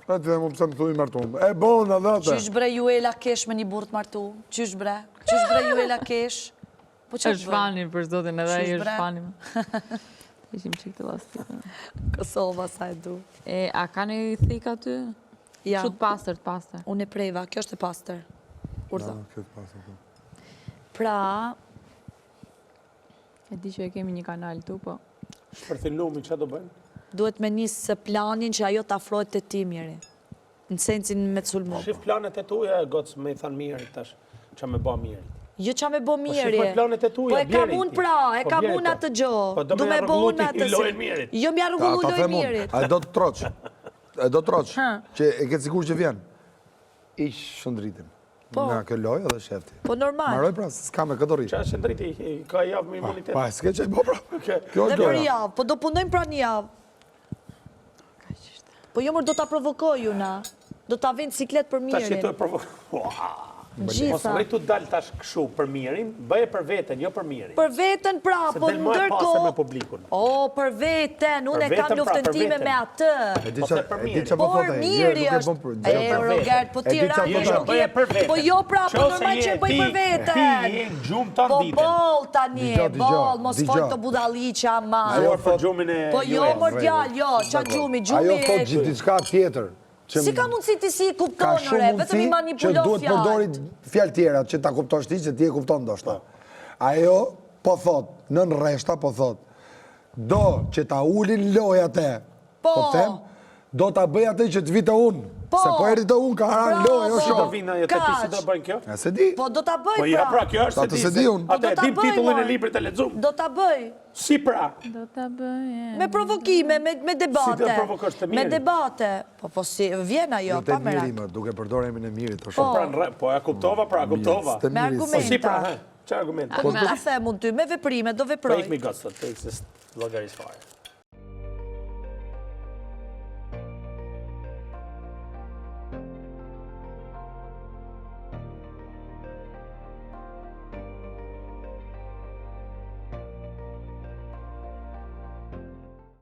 E të dhe mu pëse më thuj martu. E bona dhe atë. Qysh bre ju e la kesh me një burë të martu? Qysh bre? Qysh bre ju e la kesh? Po që është fanin për zotin edhe i është fanin. Ishim qik të lastit. Kosova sa e du. A ka një thik aty? Ja. Shut pastër, të pastër. Unë e prejva, kjo është e pastër. Urtha. Këtë pasër. Pra, E di që e kemi një kanal tu, po. Për fillumin, që do bëjnë? duhet me njësë planin që ajo të afrojt të ti mjeri. Në sensin me të sulmu. Shif planet e tuja, gocë me i thanë mirë tash, që me ba mirë. Jo që me bo mjeri. shifoj planet e tuja, Po e kam Bjeri, unë ti. pra, e Po, kam Bjeri, unë po. atë gjo. Po, do Du me me bo rregullu unë ti atë lojën mirit. Jo mja rregullu Ta lojën them unë, mirit. a do të troq. E do të troq. Që e ke sikur që vjen. Ish shëndritim. Nga kjo lojë edhe shefti. Po normal. Maroj pra, s'ka me këtë rritë. Qa është ndriti, ka javë me imunitet. Pa, s'ke që e bo pra. Kjo Dhe është për loja. javë, po do punojmë pra një javë. Po jo mërë do t'a provokoj una. Do t'a vind siklet për Tash mirin. jetu e provo... Mos Gjitha. rritu dal tash këshu për mirin, bëje për veten, jo për mirin. Për veten pra, Se po del më e pastër me ndërko... publikun. O, për veten, unë e Për kam veten, pra, luftën për time veten. me atë. E di Ose qa për e di mirin. qa po Por thote. miri Nuk e është. bën për- E, gjë për Rogert, po E ti di qa rani po nuk thote. bëje për veten. Po jo pra, po Qose normal që je e bëj për ti veten. je gjumë të Po ditën. bol tani, Dgjoj, bol, mos dgjoj. fol të budalliqa ma. Zor për gjumin e Po jo, juaj. mor djal, jo, qa gjumi, Ajo thot gjumi... gjithë diçka tjetër. që Si ka mundësi ti si ka kuptonore, shumë vetëm i mundësi që manipulo duhet përdori fjalë. fjalë tjera që ta kuptosh ti që ti e kupton ndoshta. Ajo po thot, nën rreshta po thot, do që ta ulin lojat e, Po. them, do ta bëj atë që të vite unë. Po. Se po erdhi të unë ka haran Bravo. lojë, o Si do shoh. vina jo të ti si do bëjnë kjo? Ja se di. Po do ta bëj Po ja pra pra. kjo është Ta të se di unë. Atë Do ta dim bëj, titullin e mor. librit e lexum. Do ta bëj. Si pra? Do t'a bëje. Me provokime, me debate. Si do provokosh të Me mirin? debate. Po si, vjen ajo, Jo të pa miri merak. më, duke përdorur emrin e mirit të Po shumë. pra po e kuptova, pra kuptova. Të Me miri, argument. Si pra, he? Çfarë argument? Po ta them unë ty, me veprime, do Po veproj. ik mi gocë, sot, të ikë se llogaris fare.